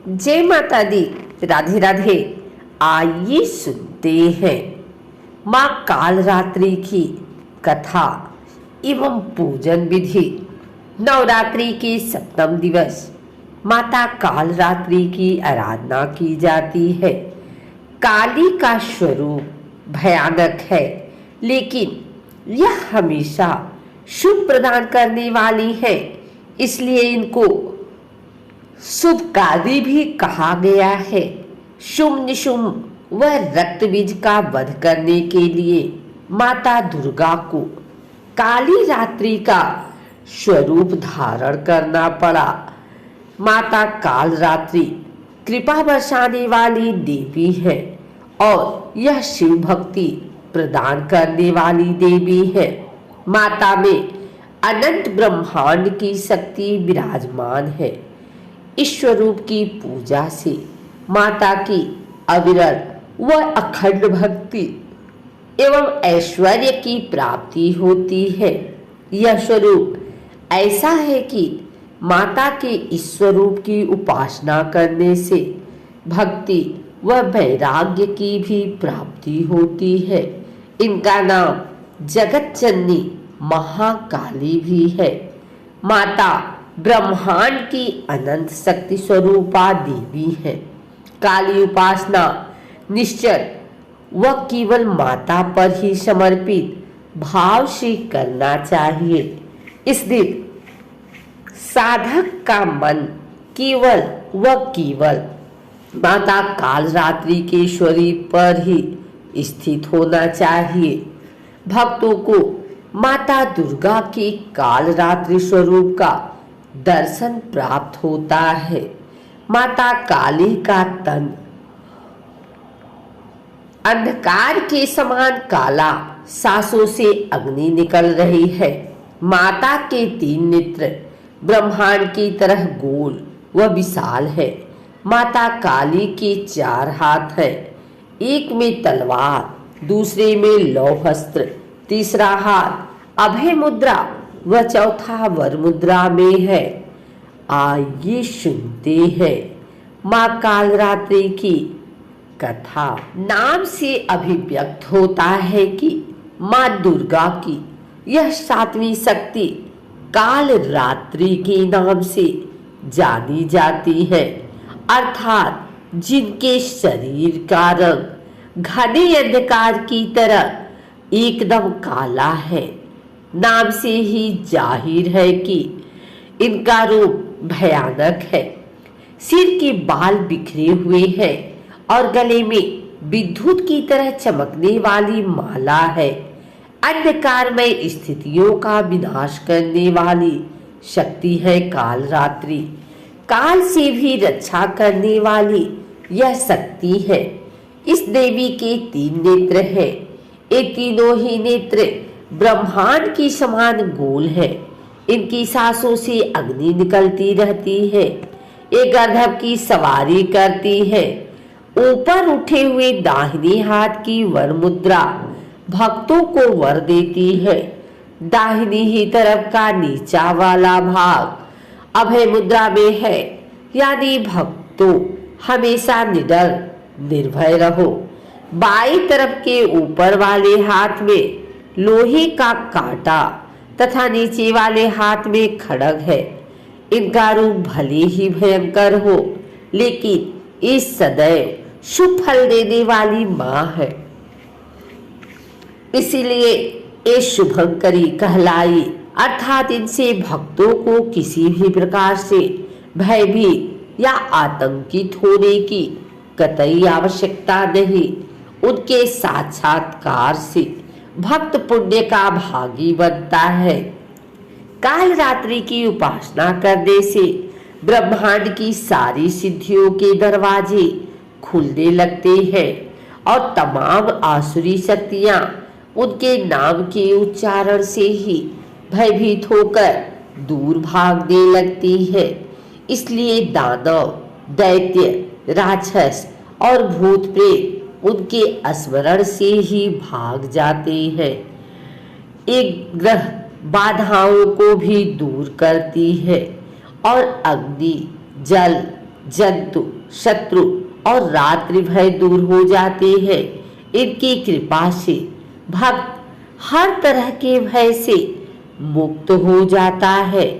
जय माता दी। राधे राधे। आइए सुनते हैं माँ कालरात्रि की कथा एवं पूजन विधि। नवरात्रि के सप्तम दिवस माता कालरात्रि की आराधना की जाती है। काली का स्वरूप भयानक है, लेकिन यह हमेशा शुभ प्रदान करने वाली है, इसलिए इनको शुभकारी भी कहा गया है। शुभ निशुंभ व रक्त बीज का वध करने के लिए माता दुर्गा को काली रात्रि का स्वरूप धारण करना पड़ा। माता कालरात्रि कृपा बरसाने वाली देवी है और यह शिव भक्ति प्रदान करने वाली देवी है। माता में अनंत ब्रह्मांड की शक्ति विराजमान है। इस स्वरूप की पूजा से माता की अविरल व अखंड भक्ति एवं ऐश्वर्य की प्राप्ति होती है। यह स्वरूप ऐसा है कि माता के इस स्वरूप की उपासना करने से भक्ति व वैराग्य की भी प्राप्ति होती है। इनका नाम जगत जननी महाकाली भी है। माता ब्रह्मांड की अनंत शक्ति स्वरूपा देवी है। काली उपासना निश्चल व केवल माता पर ही समर्पित भाव से करना चाहिए। इस दिन साधक का मन केवल व केवल माता कालरात्रि के स्वरूप पर ही स्थित होना चाहिए। भक्तों को माता दुर्गा के कालरात्रि स्वरूप का दर्शन प्राप्त होता है। माता काली का तन अंधकार के समान काला, सांसों से अग्नि निकल रही है। माता के 3 नेत्र ब्रह्मांड की तरह गोल व विशाल है। माता काली के 4 हाथ हैं, एक में तलवार, दूसरे में लौहस्त्र, तीसरा हाथ अभय मुद्रा व चौथा वर मुद्रा में है। आइए सुनते हैं माँ कालरात्रि की कथा। नाम से अभिव्यक्त होता है कि माँ दुर्गा की यह 7वीं शक्ति कालरात्रि के नाम से जानी जाती है, अर्थात जिनके शरीर का रंग घने अंधकार की तरह एकदम काला है। नाम से ही जाहिर है कि इनका रूप भयानक है। सिर के बाल बिखरे हुए हैं और गले में विद्युत की तरह चमकने वाली माला है। अंधकारमय स्थितियों का विनाश करने वाली शक्ति है कालरात्रि। काल से भी रक्षा करने वाली यह शक्ति है। इस देवी के 3 नेत्र हैं। ये तीनों ही नेत्र ब्रह्मांड की समान गोल है। इनकी सांसों से अग्नि निकलती रहती है। ये गर्दभ की सवारी करती है। ऊपर उठे हुए दाहिने हाथ की वर मुद्रा भक्तों को वर देती है। दाहिनी ही तरफ का नीचा वाला भाग अभय मुद्रा में है, यानी भक्तों हमेशा निडर निर्भय रहो। बाईं तरफ के ऊपर वाले हाथ में लोहे का कांटा तथा नीचे वाले हाथ में खड्ग है। इनका रूप भले ही भयंकर हो, लेकिन इस सदैव शुभ फल देने वाली माँ है, इसीलिए ये शुभंकरी कहलाई। अर्थात इनसे भक्तों को किसी भी प्रकार से भयभीत या आतंकित होने की कतई आवश्यकता नहीं। उनके साक्षात्कार से भक्त पुण्य का भागी बनता है। कालरात्रि की उपासना करने से ब्रह्मांड की सारी सिद्धियों के दरवाजे खुलने लगते हैं और तमाम आसुरी शक्तियां उनके नाम के उच्चारण से ही भयभीत होकर दूर भागने लगती है। इसलिए दानव, दैत्य, राक्षस और भूत प्रेत उनके स्मरण से ही भाग जाते हैं। एक ग्रह बाधाओं को भी दूर करती है और अग्नि, जल, जंतु शत्रु और रात्रि भय दूर हो जाते हैं। इनकी कृपा से भक्त हर तरह के भय से मुक्त हो जाता है।